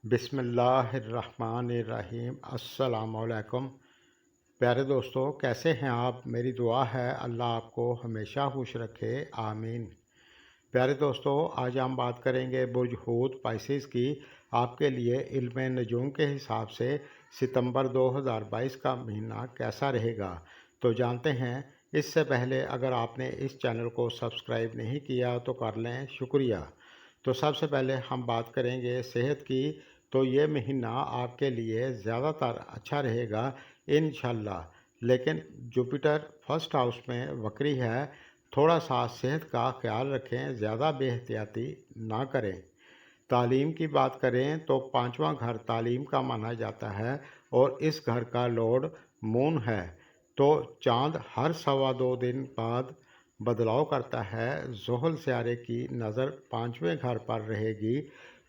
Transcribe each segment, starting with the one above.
बिस्मिल्लाहिर्रहमानिर्रहीम। अस्सलामुअलैकुम। प्यारे दोस्तों, कैसे हैं आप? मेरी दुआ है अल्लाह आपको हमेशा खुश रखे, आमीन। प्यारे दोस्तों, आज हम बात करेंगे बुर्ज हूत पाइसेस की। आपके लिए इल्म नजूम के हिसाब से सितंबर 2022 का महीना कैसा रहेगा, तो जानते हैं। इससे पहले अगर आपने इस चैनल को सब्सक्राइब नहीं किया तो कर लें, शुक्रिया। तो सबसे पहले हम बात करेंगे सेहत की। तो ये महीना आपके लिए ज़्यादातर अच्छा रहेगा इंशाल्लाह। लेकिन जुपिटर फर्स्ट हाउस में वक्री है। थोड़ा सा सेहत का ख्याल रखें, ज़्यादा बेहतियाती ना करें। तालीम की बात करें तो पांचवा घर तालीम का माना जाता है और इस घर का लॉर्ड मून है। तो चांद हर 2.25 दिन बाद बदलाव करता है। ज़ोहल सियारे की नज़र पांचवें घर पर रहेगी,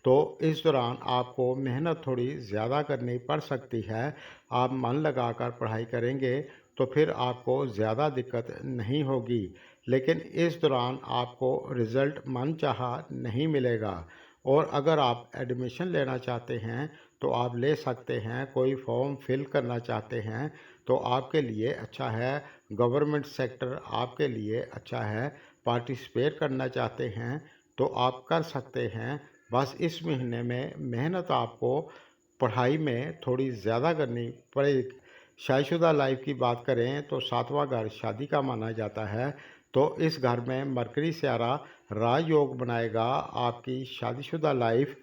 तो इस दौरान आपको मेहनत थोड़ी ज़्यादा करनी पड़ सकती है। आप मन लगाकर पढ़ाई करेंगे तो फिर आपको ज़्यादा दिक्कत नहीं होगी, लेकिन इस दौरान आपको रिज़ल्ट मनचाहा नहीं मिलेगा। और अगर आप एडमिशन लेना चाहते हैं तो आप ले सकते हैं। कोई फॉर्म फिल करना चाहते हैं तो आपके लिए अच्छा है। गवर्नमेंट सेक्टर आपके लिए अच्छा है। पार्टिसिपेट करना चाहते हैं तो आप कर सकते हैं। बस इस महीने में मेहनत आपको पढ़ाई में थोड़ी ज़्यादा करनी पड़ेगी। शादीशुदा लाइफ की बात करें तो सातवां घर शादी का माना जाता है। तो इस घर में मरकरी सियारा राजयोग बनाएगा। आपकी शादीशुदा लाइफ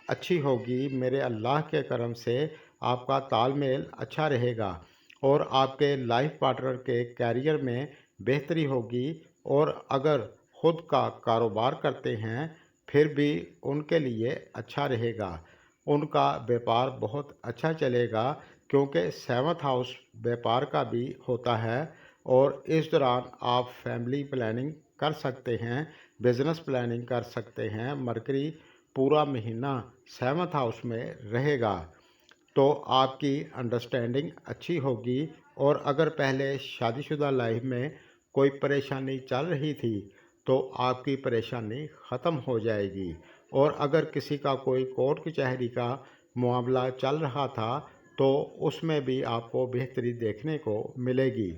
अच्छी होगी। मेरे अल्लाह के करम से आपका तालमेल अच्छा रहेगा और आपके लाइफ पार्टनर के कैरियर में बेहतरी होगी। और अगर ख़ुद का कारोबार करते हैं फिर भी उनके लिए अच्छा रहेगा। उनका व्यापार बहुत अच्छा चलेगा, क्योंकि सेवंथ हाउस व्यापार का भी होता है। और इस दौरान आप फैमिली प्लानिंग कर सकते हैं, बिजनेस प्लानिंग कर सकते हैं। मरकरी पूरा महीना सेवंथ हाउस में रहेगा, तो आपकी अंडरस्टैंडिंग अच्छी होगी। और अगर पहले शादीशुदा लाइफ में कोई परेशानी चल रही थी तो आपकी परेशानी ख़त्म हो जाएगी। और अगर किसी का कोई कोर्ट कचहरी का मामला चल रहा था तो उसमें भी आपको बेहतरी देखने को मिलेगी।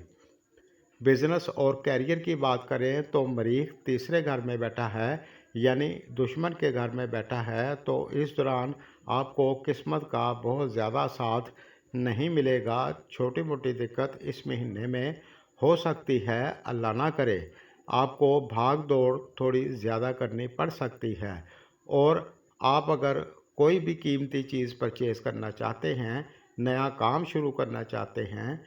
बिजनेस और कैरियर की बात करें तो मरीख तीसरे घर में बैठा है, यानी दुश्मन के घर में बैठा है। तो इस दौरान आपको किस्मत का बहुत ज़्यादा साथ नहीं मिलेगा। छोटी मोटी दिक्कत इस महीने में हो सकती है, अल्लाह ना करे। आपको भाग दौड़ थोड़ी ज़्यादा करनी पड़ सकती है। और आप अगर कोई भी कीमती चीज़ परचेज़ करना चाहते हैं, नया काम शुरू करना चाहते हैं,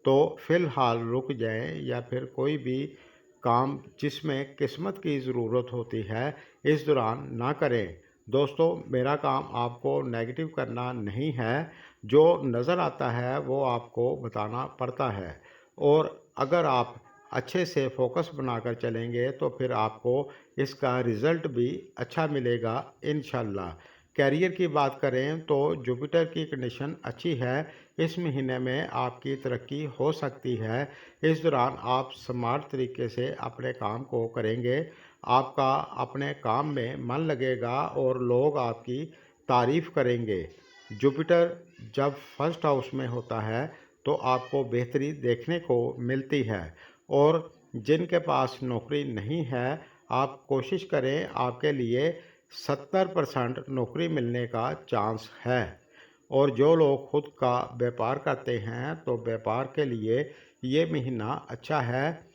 तो फ़िलहाल रुक जाएं। या फिर कोई भी काम जिसमें किस्मत की ज़रूरत होती है इस दौरान ना करें। दोस्तों, मेरा काम आपको नेगेटिव करना नहीं है। जो नज़र आता है वो आपको बताना पड़ता है। और अगर आप अच्छे से फोकस बनाकर चलेंगे तो फिर आपको इसका रिज़ल्ट भी अच्छा मिलेगा इंशाल्लाह। कैरियर की बात करें तो जुपिटर की कंडीशन अच्छी है। इस महीने में आपकी तरक्की हो सकती है। इस दौरान आप स्मार्ट तरीके से अपने काम को करेंगे। आपका अपने काम में मन लगेगा और लोग आपकी तारीफ़ करेंगे। जुपिटर जब फर्स्ट हाउस में होता है तो आपको बेहतरी देखने को मिलती है। और जिनके पास नौकरी नहीं है, आप कोशिश करें, आपके लिए 70% नौकरी मिलने का चांस है। और जो लोग खुद का व्यापार करते हैं तो व्यापार के लिए ये महीना अच्छा है।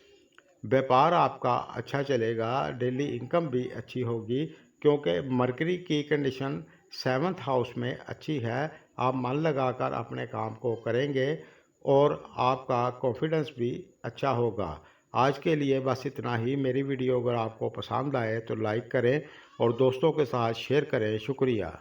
व्यापार आपका अच्छा चलेगा, डेली इनकम भी अच्छी होगी, क्योंकि मरकरी की कंडीशन सेवंथ हाउस में अच्छी है। आप मन लगाकर अपने काम को करेंगे और आपका कॉन्फिडेंस भी अच्छा होगा। आज के लिए बस इतना ही। मेरी वीडियो अगर आपको पसंद आए तो लाइक करें और दोस्तों के साथ शेयर करें, शुक्रिया।